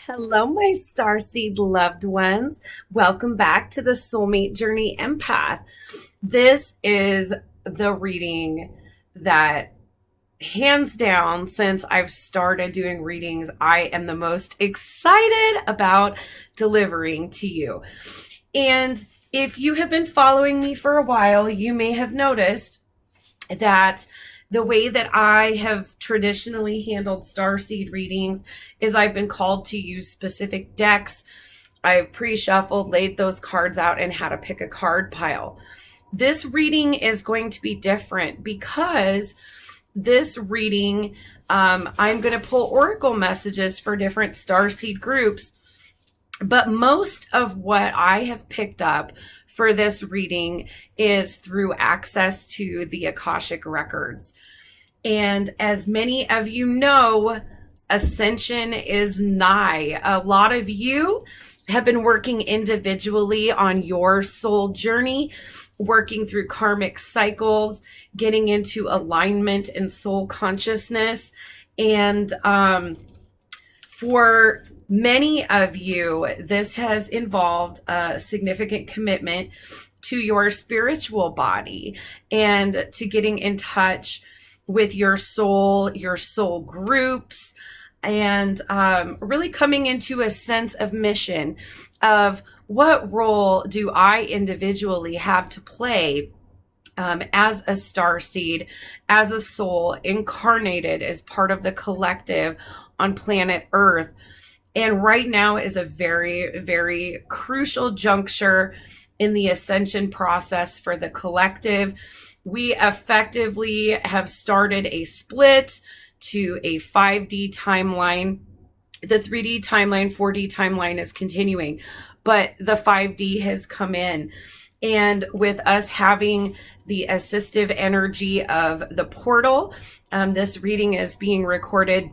Hello, my starseed loved ones. Welcome back to the Soulmate Journey Empath. This is the reading that, hands down, since I've started doing readings, I am the most excited about delivering to you. And if you have been following me for a while, you may have noticed that the way that I have traditionally handled starseed readings is I've been called to use specific decks. I've pre-shuffled, laid those cards out, and had to pick a card pile. This reading is going to be different because this reading, I'm going to pull oracle messages for different starseed groups. But most of what I have picked up for this reading is through access to the Akashic Records. And as many of you know, Ascension is nigh. A lot of you have been working individually on your soul journey, working through karmic cycles, getting into alignment and soul consciousness. And for many of you, this has involved a significant commitment to your spiritual body and to getting in touch with your soul groups, and really coming into a sense of mission of what role do I individually have to play as a starseed, as a soul incarnated as part of the collective on planet Earth. And right now is a very, very crucial juncture in the ascension process for the collective. We effectively have started a split to a 5D timeline. The 3D timeline, 4D timeline is continuing, but the 5D has come in. And with us having the assistive energy of the portal, this reading is being recorded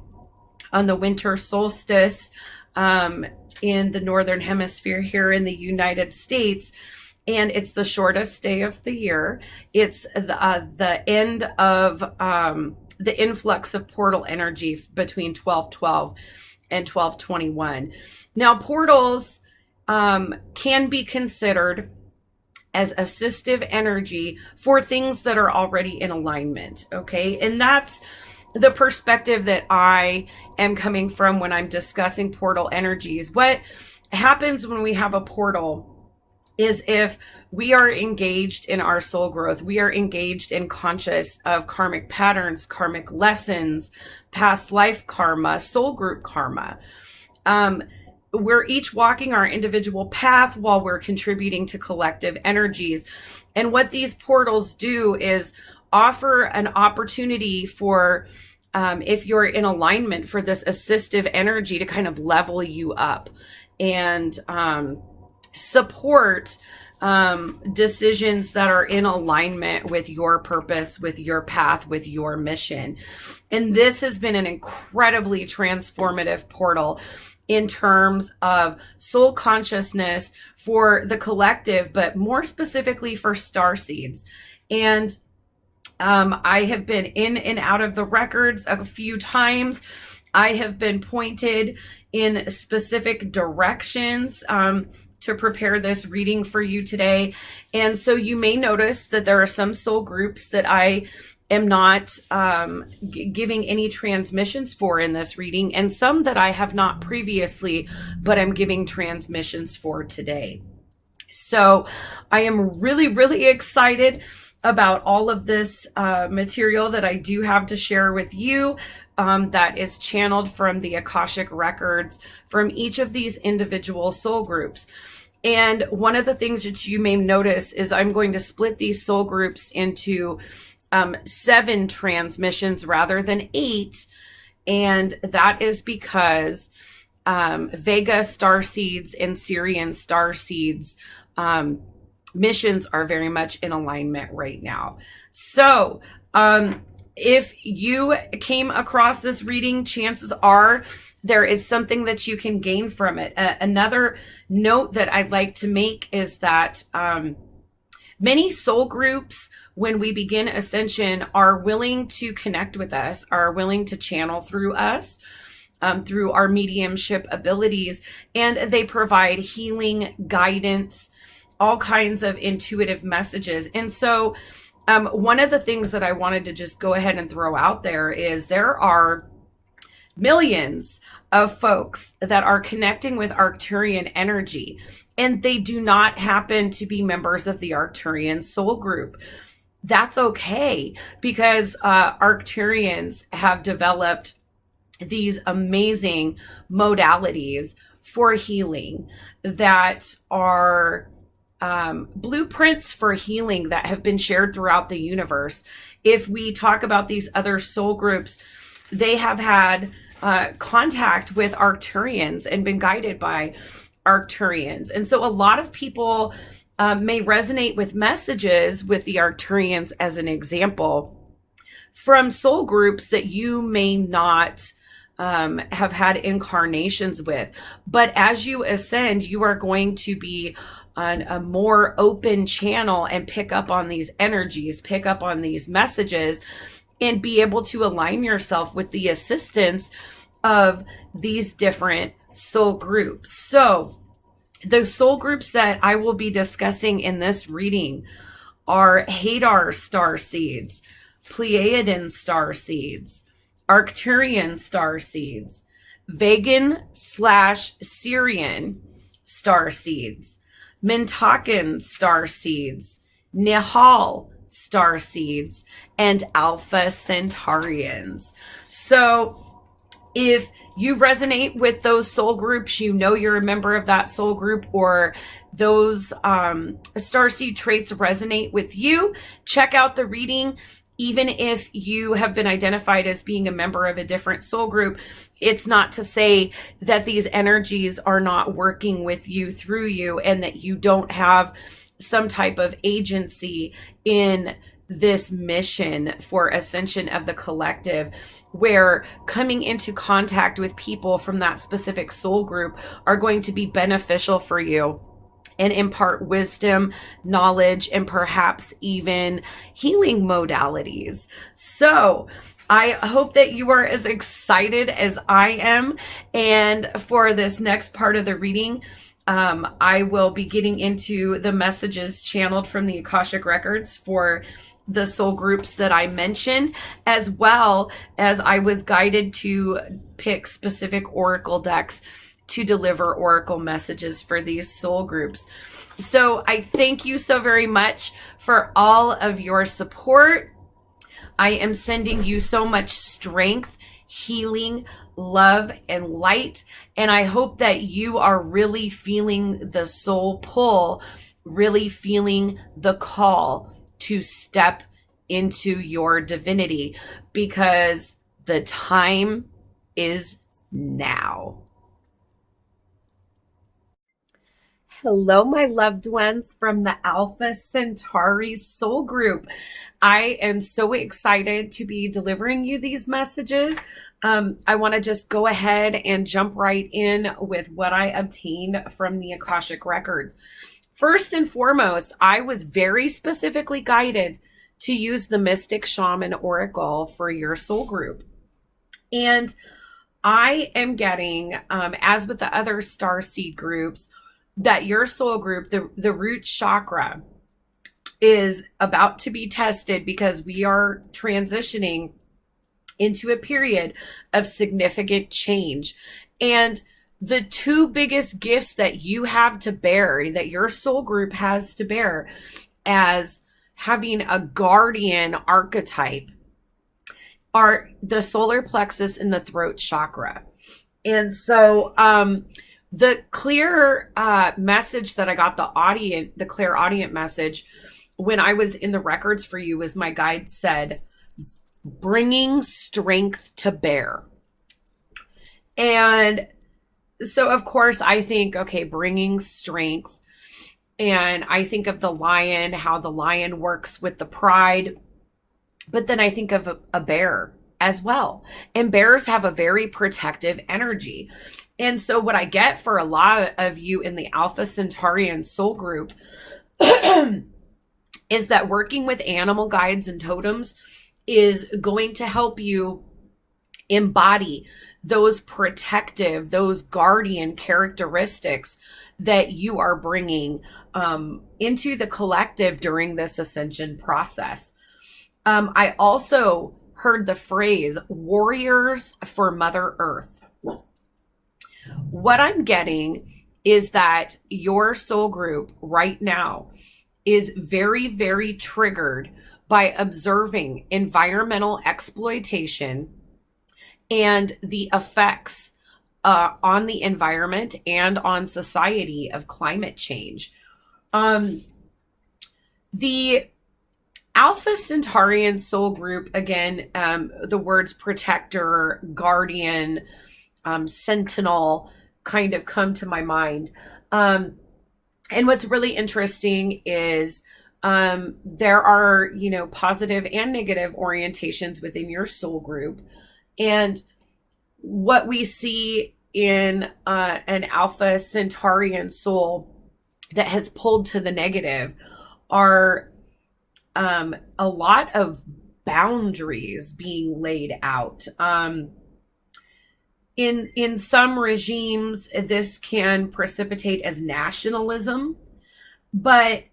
on the winter solstice in the northern hemisphere here in the United States. And it's the shortest day of the year. It's the end of the influx of portal energy between 12/12 and 12/21. Now, portals can be considered as assistive energy for things that are already in alignment, okay? And that's the perspective that I am coming from when I'm discussing portal energies. What happens when we have a portal is if we are engaged in our soul growth, we are engaged in conscious of karmic patterns, karmic lessons, past life karma, soul group karma. We're each walking our individual path while we're contributing to collective energies. And what these portals do is offer an opportunity for, if you're in alignment, for this assistive energy to kind of level you up and support decisions that are in alignment with your purpose, with your path, with your mission. And this has been an incredibly transformative portal in terms of soul consciousness for the collective, but more specifically for starseeds. And I have been in and out of the records a few times. I have been pointed in specific directions to prepare this reading for you today. And so you may notice that there are some soul groups that I am not giving any transmissions for in this reading, and some that I have not previously, but I'm giving transmissions for today. So I am really, really excited about all of this material that I do have to share with you, that is channeled from the Akashic Records from each of these individual soul groups. And one of the things that you may notice is I'm going to split these soul groups into 7 transmissions rather than 8. And that is because Vega starseeds and Syrian starseeds missions are very much in alignment right now. So if you came across this reading, chances are there is something that you can gain from it. Another note that I'd like to make is that many soul groups, when we begin ascension, are willing to connect with us, are willing to channel through us. through our mediumship abilities, and they provide healing, guidance, all kinds of intuitive messages. And so one of the things that I wanted to just go ahead and throw out there is there are millions of folks that are connecting with Arcturian energy, and they do not happen to be members of the Arcturian soul group. That's okay, because Arcturians have developed these amazing modalities for healing that are blueprints for healing that have been shared throughout the universe. If we talk about these other soul groups, they have had contact with Arcturians and been guided by Arcturians. And so a lot of people may resonate with messages with the Arcturians, as an example, from soul groups that you may not have had incarnations with. But as you ascend, you are going to be on a more open channel and pick up on these energies, pick up on these messages, and be able to align yourself with the assistance of these different soul groups. So the soul groups that I will be discussing in this reading are Hadar Starseeds, Pleiadian Starseeds, Arcturian Starseeds, Vegan/Syrian Starseeds, Mintakan Starseeds, Nihal Starseeds, and Alpha Centaurians. So if you resonate with those soul groups, you know you're a member of that soul group, or those starseed traits resonate with you, check out the reading. Even if you have been identified as being a member of a different soul group, it's not to say that these energies are not working with you, through you, and that you don't have some type of agency in this mission for ascension of the collective, where coming into contact with people from that specific soul group are going to be beneficial for you and impart wisdom, knowledge, and perhaps even healing modalities. So I hope that you are as excited as I am. And for this next part of the reading, I will be getting into the messages channeled from the Akashic Records for the soul groups that I mentioned, as well as I was guided to pick specific oracle decks to deliver oracle messages for these soul groups. So I thank you so very much for all of your support. I am sending you so much strength, healing, love, and light. And I hope that you are really feeling the soul pull, really feeling the call to step into your divinity, because the time is now. Hello, my loved ones from the Alpha Centauri Soul Group. I am so excited to be delivering you these messages. I want to just go ahead and jump right in with what I obtained from the Akashic Records. First and foremost, I was very specifically guided to use the Mystic Shaman Oracle for your soul group. And I am getting, as with the other starseed groups, that your soul group, the root chakra, is about to be tested, because we are transitioning into a period of significant change. And the two biggest gifts that you have to bear, that your soul group has to bear as having a guardian archetype, are the solar plexus and the throat chakra. And so the clear message that I got, the clairaudient message when I was in the records for you, was my guide said, bringing strength to bear. And so of course I think, okay, bringing strength. And I think of the lion, how the lion works with the pride. But then I think of a bear as well. And bears have a very protective energy. And so what I get for a lot of you in the Alpha Centaurian soul group is that working with animal guides and totems is going to help you embody those protective, those guardian characteristics that you are bringing into the collective during this ascension process. I also heard the phrase warriors for Mother Earth. What I'm getting is that your soul group right now is very, very triggered by observing environmental exploitation and the effects on the environment and on society of climate change. The Alpha Centaurian soul group, again, the words protector, guardian, sentinel kind of come to my mind. And what's really interesting is there are, positive and negative orientations within your soul group. And what we see in an Alpha Centaurian soul that has pulled to the negative are a lot of boundaries being laid out. In some regimes, this can precipitate as nationalism, but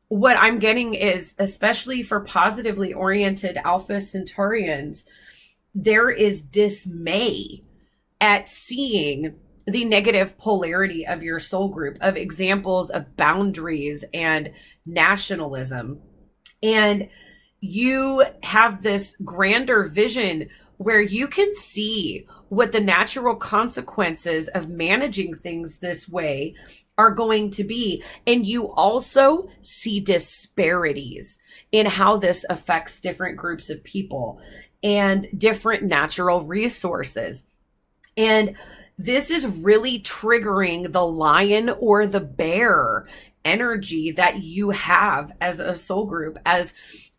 what I'm getting is, especially for positively oriented Alpha Centaurians, there is dismay at seeing the negative polarity of your soul group, of examples of boundaries and nationalism. And you have this grander vision where you can see what the natural consequences of managing things this way are going to be. And you also see disparities in how this affects different groups of people and different natural resources. And this is really triggering the lion or the bear energy that you have as a soul group, as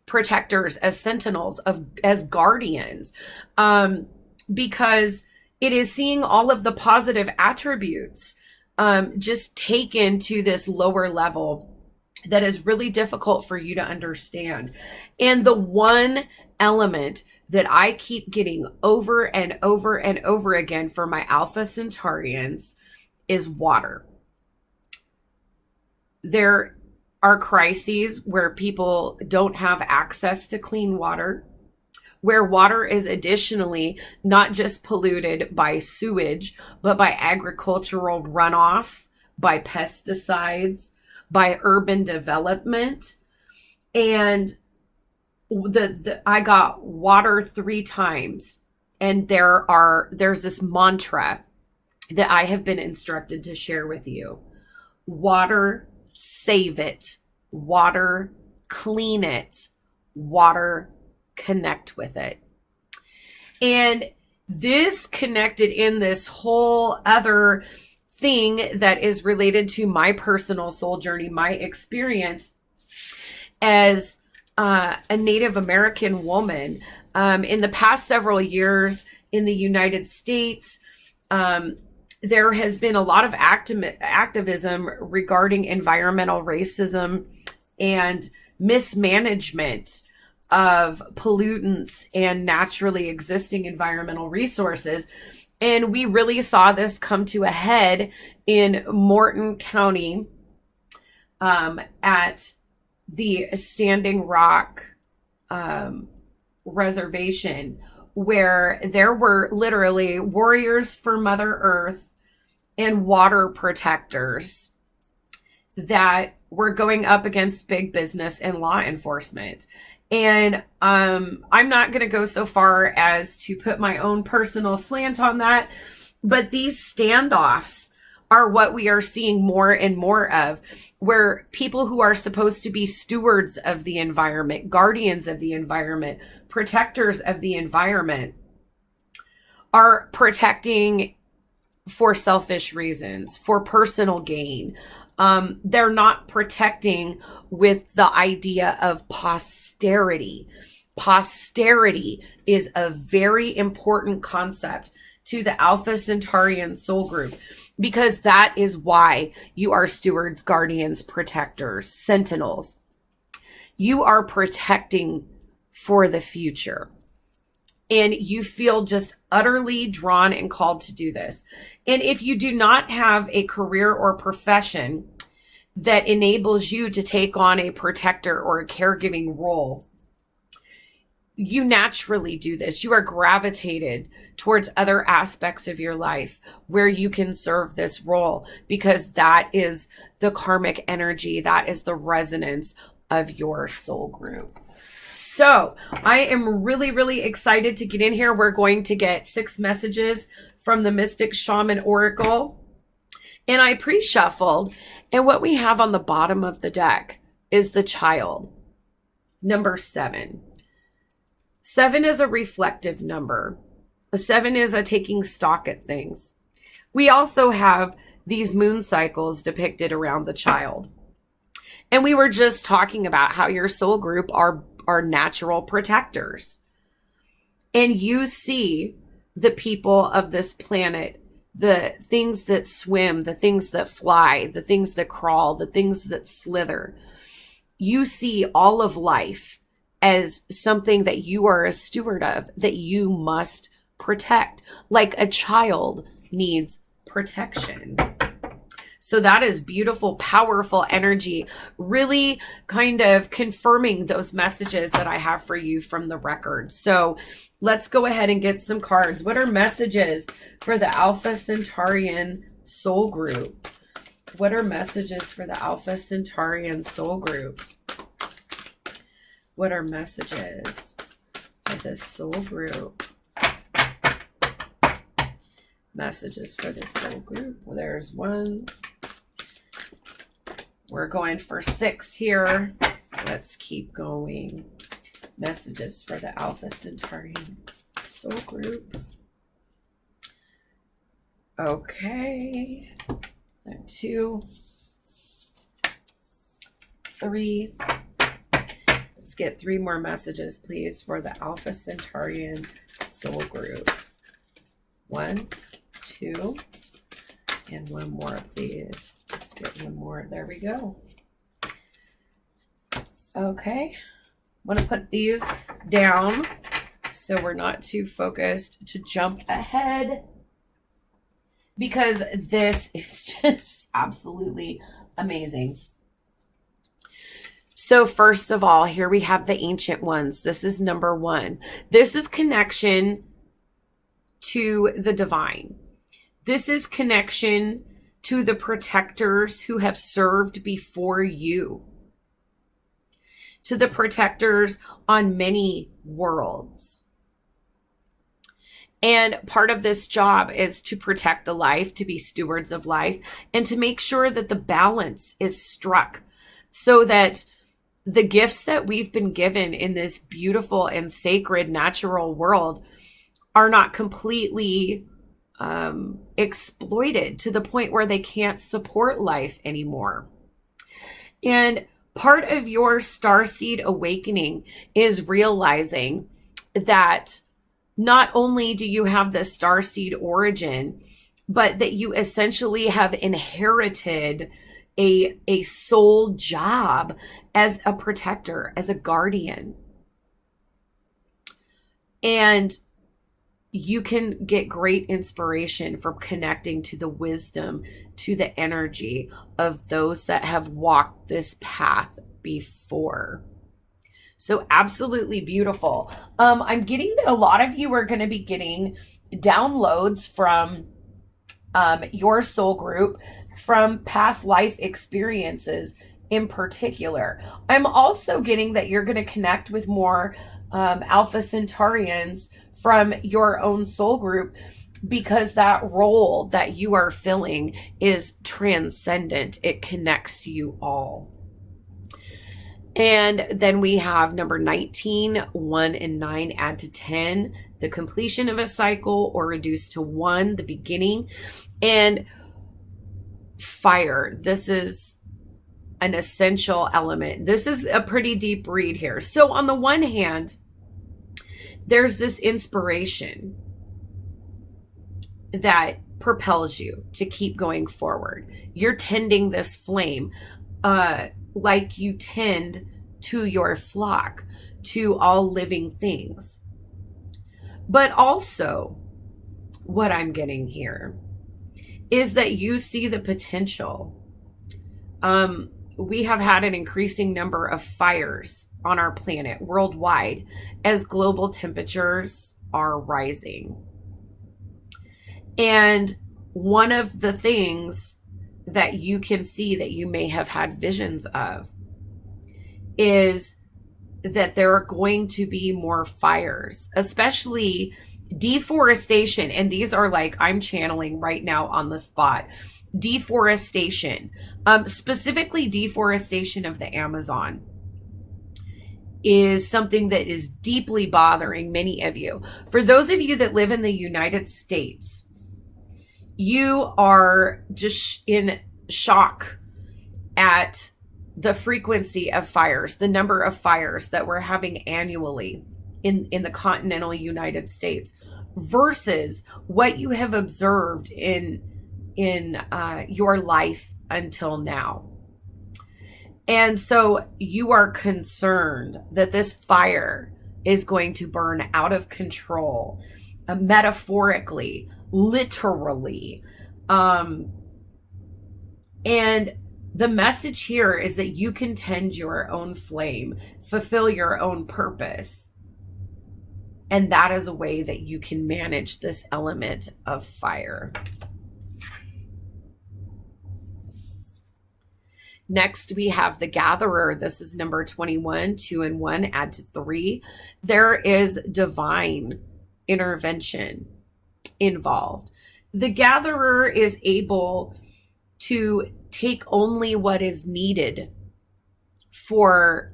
protectors, as sentinels, as guardians, because it is seeing all of the positive attributes just taken to this lower level that is really difficult for you to understand. And the one element that I keep getting over and over and over again for my Alpha Centaurians is water. There are crises where people don't have access to clean water, where water is additionally not just polluted by sewage, but by agricultural runoff, by pesticides, by urban development. And I got water 3 times, and there's this mantra that I have been instructed to share with you. Water, save it. Water, clean it. Water, connect with it. And this connected in this whole other thing that is related to my personal soul journey, my experience as a Native American woman. In the past several years in the United States, there has been a lot of activism regarding environmental racism and mismanagement of pollutants and naturally existing environmental resources. And we really saw this come to a head in Morton County at the Standing Rock Reservation, where there were literally warriors for Mother Earth and water protectors that were going up against big business and law enforcement. And I'm not going to go so far as to put my own personal slant on that, but these standoffs are what we are seeing more and more of, where people who are supposed to be stewards of the environment, guardians of the environment, protectors of the environment, are protecting for selfish reasons, for personal gain. They're not protecting with the idea of posterity. Posterity is a very important concept to the Alpha Centaurian soul group, because that is why you are stewards, guardians, protectors, sentinels. You are protecting for the future. and you feel just utterly drawn and called to do this. And if you do not have a career or profession that enables you to take on a protector or a caregiving role, you naturally do this. You are gravitated towards other aspects of your life where you can serve this role, because that is the karmic energy, that is the resonance of your soul group. So I am really, really excited to get in here. We're going to get 6 messages from the Mystic Shaman Oracle. And I pre-shuffled. And what we have on the bottom of the deck is the Child, number 7. 7 is a reflective number. 7 is a taking stock at things. We also have these moon cycles depicted around the Child. And we were just talking about how your soul group are natural protectors. And you see the people of this planet, the things that swim, the things that fly, the things that crawl, the things that slither. You see all of life as something that you are a steward of, that you must protect, like a child needs protection. So that is beautiful, powerful energy, really kind of confirming those messages that I have for you from the record. So let's go ahead and get some cards. What are messages for the Alpha Centaurian soul group? What are messages for the Alpha Centaurian soul group? What are messages for this soul group? Messages for this soul group. Well, there's 1. We're going for 6 here. Let's keep going. Messages for the Alpha Centaurian soul group. Okay. 2, 3. Let's get 3 more messages, please, for the Alpha Centaurian soul group. 1, 2, and 1 more, please. Let's get 1 more. There we go. Okay. I'm going to put these down so we're not too focused to jump ahead, because this is just absolutely amazing. So first of all, here we have the Ancient Ones. This is number 1. This is connection to the divine. This is connection to the protectors who have served before you, to the protectors on many worlds. And part of this job is to protect the life, to be stewards of life, and to make sure that the balance is struck so that the gifts that we've been given in this beautiful and sacred natural world are not completely exploited to the point where they can't support life anymore. And part of your starseed awakening is realizing that not only do you have the starseed origin, but that you essentially have inherited a soul job as a protector, as a guardian. And you can get great inspiration from connecting to the wisdom, to the energy of those that have walked this path before. So absolutely beautiful. I'm getting that a lot of you are going to be getting downloads from your soul group from past life experiences in particular. I'm also getting that you're going to connect with more Alpha Centaurians from your own soul group, because that role that you are filling is transcendent. It connects you all. And then we have number 19, 1 and 9 add to 10, the completion of a cycle, or reduce to 1, the beginning. And fire, this is an essential element. This is a pretty deep read here. So on the one hand, there's this inspiration that propels you to keep going forward. You're tending this flame like you tend to your flock, to all living things. But also, what I'm getting here is that you see the potential. We have had an increasing number of fires on our planet worldwide as global temperatures are rising. And one of the things that you can see that you may have had visions of is that there are going to be more fires, especially deforestation. And these are like, I'm channeling right now on the spot. Deforestation, specifically deforestation of the Amazon, is something that is deeply bothering many of you. For those of you that live in the United States, you are just in shock at the frequency of fires, the number of fires that we're having annually in the continental United States versus what you have observed in your life until now. And so you are concerned that this fire is going to burn out of control, metaphorically, literally. And the message here is that you can tend your own flame, fulfill your own purpose. And that is a way that you can manage this element of fire. Next, we have the Gatherer. This is number 21, 2 and 1, add to 3. There is divine intervention involved. The Gatherer is able to take only what is needed for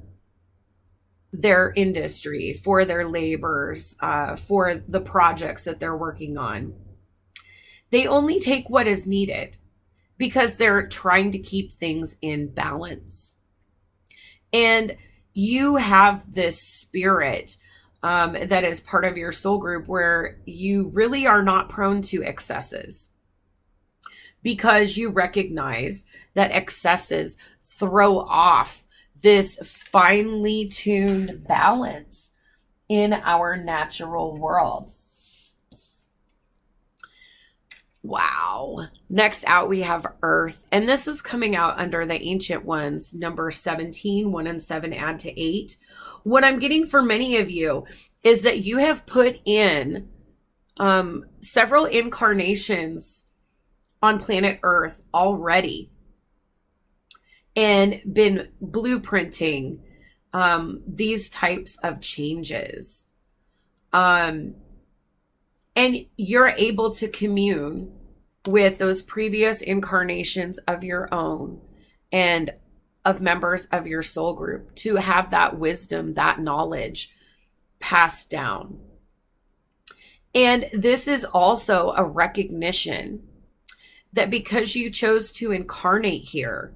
their industry, for their labors, for the projects that they're working on. They only take what is needed because they're trying to keep things in balance. And you have this spirit that is part of your soul group where you really are not prone to excesses because you recognize that excesses throw off this finely tuned balance in our natural world. Wow. Next out, we have Earth. And this is coming out under the Ancient Ones, number 17, 1 and 7, add to 8. What I'm getting for many of you is that you have put in several incarnations on planet Earth already and been blueprinting these types of changes. And you're able to commune with those previous incarnations of your own and of members of your soul group to have that wisdom, that knowledge passed down. And this is also a recognition that because you chose to incarnate here,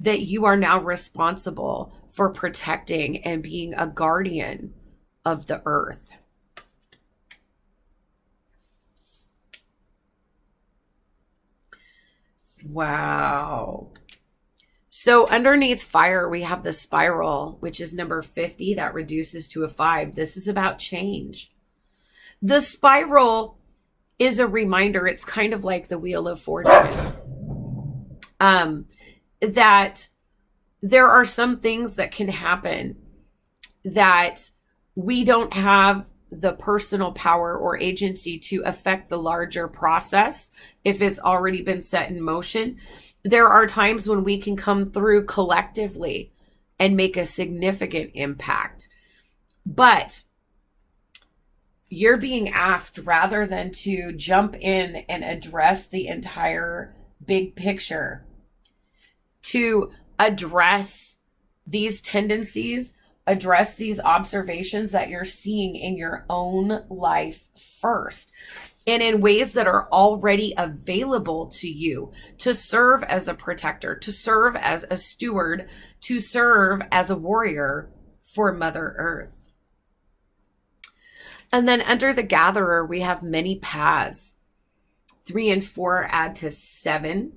that you are now responsible for protecting and being a guardian of the earth. Wow. So underneath fire, we have the spiral, which is number 50. That reduces to a 5. This is about change. The spiral is a reminder. It's kind of like the Wheel of Fortune. That there are some things that can happen that we don't have the personal power or agency to affect the larger process if it's already been set in motion. There are times when we can come through collectively and make a significant impact. But you're being asked, rather than to jump in and address the entire big picture, to address these tendencies, address these observations that you're seeing in your own life first, and in ways that are already available to you to serve as a protector, to serve as a steward, to serve as a warrior for Mother Earth. And then under the Gatherer, we have many paths. 3 and 4 add to 7.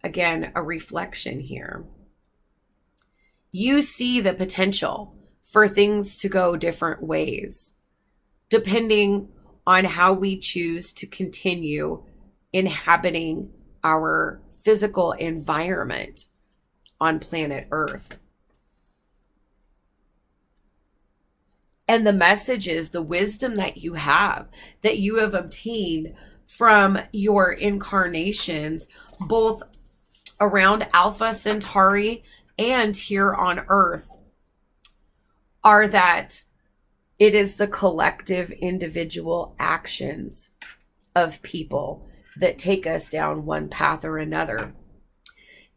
Again, a reflection here. You see the potential for things to go different ways, depending on how we choose to continue inhabiting our physical environment on planet Earth. And the message is the wisdom that you have obtained from your incarnations, both around Alpha Centauri and here on Earth, are that it is the collective individual actions of people that take us down one path or another.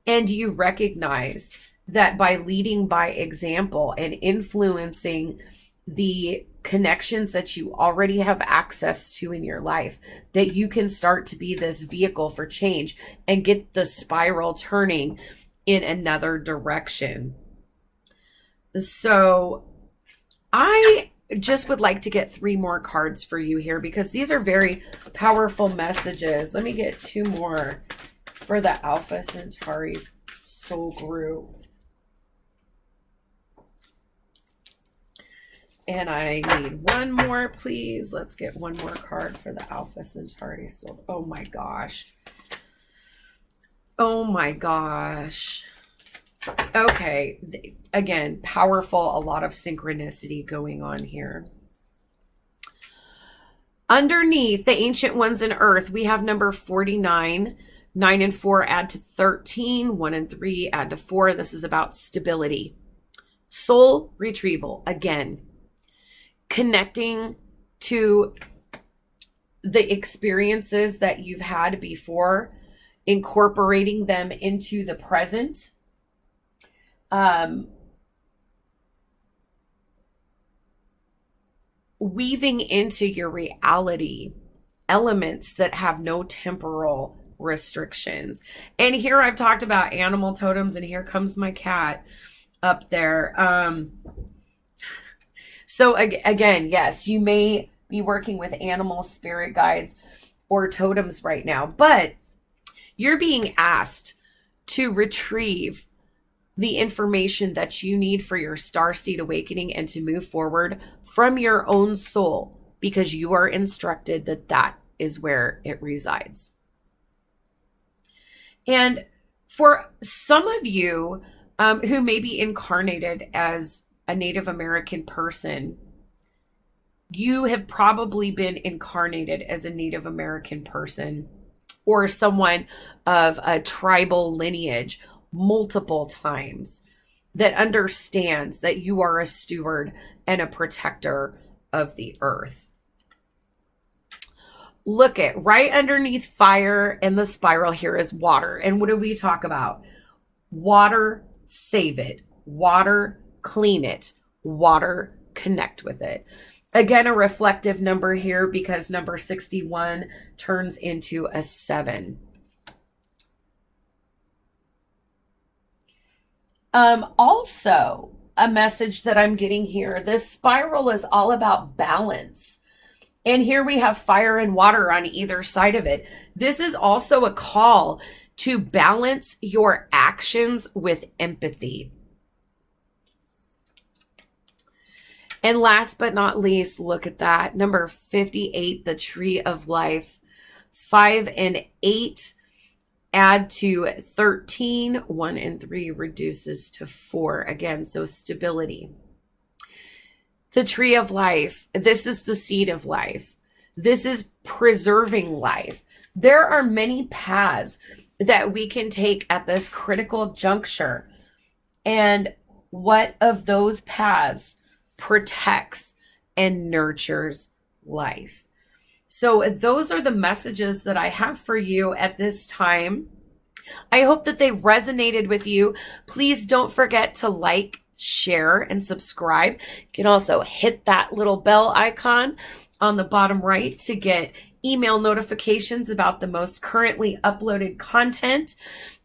And you recognize that by leading by example and influencing the connections that you already have access to in your life, that you can start to be this vehicle for change and get the spiral turning in another direction. So I just would like to get 3 more cards for you here, because these are very powerful messages. Let me get 2 more for the Alpha Centauri soul group. And I need 1 more, please. Let's get 1 more card for the Alpha Centauri soul. Oh my gosh. Oh my gosh. Okay. Again, powerful, a lot of synchronicity going on here. Underneath the Ancient Ones in Earth, we have number 49. 9 and 4 add to 13. 1 and 3 add to 4. This is about stability. Soul retrieval. Again, connecting to the experiences that you've had before, incorporating them into the present. Weaving into your reality elements that have no temporal restrictions. And here I've talked about animal totems, and here comes my cat up there. So again, yes, you may be working with animal spirit guides or totems right now, but you're being asked to retrieve the information that you need for your starseed awakening and to move forward from your own soul, because you are instructed that that is where it resides. And for some of you who may be incarnated as a Native American person, you have probably been incarnated as a Native American person or someone of a tribal lineage multiple times, that understands that you are a steward and a protector of the earth. Look at right underneath fire and the spiral here is water. And what do we talk about? Water, save it. Water, clean it. Water, connect with it. Again, a reflective number here, because number 61 turns into a 7. Also, a message that I'm getting here, this spiral is all about balance. And here we have fire and water on either side of it. This is also a call to balance your actions with empathy. And last but not least, look at that. Number 58, the tree of life. 5 and 8 add to 13. 1 and 3 reduces to 4. Again, so stability. The tree of life. This is the seed of life. This is preserving life. There are many paths that we can take at this critical juncture. And what of those paths protects and nurtures life? So those are the messages that I have for you at this time. I hope that they resonated with you. Please don't forget to like, share, and subscribe. You can also hit that little bell icon on the bottom right to get email notifications about the most currently uploaded content.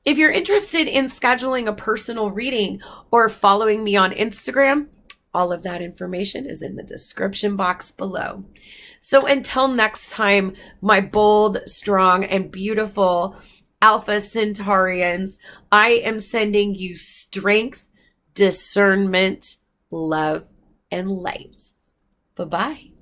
If you're interested in scheduling a personal reading or following me on Instagram, all of that information is in the description box below. So until next time, my bold, strong, and beautiful Alpha Centaurians, I am sending you strength, discernment, love, and light. Bye-bye.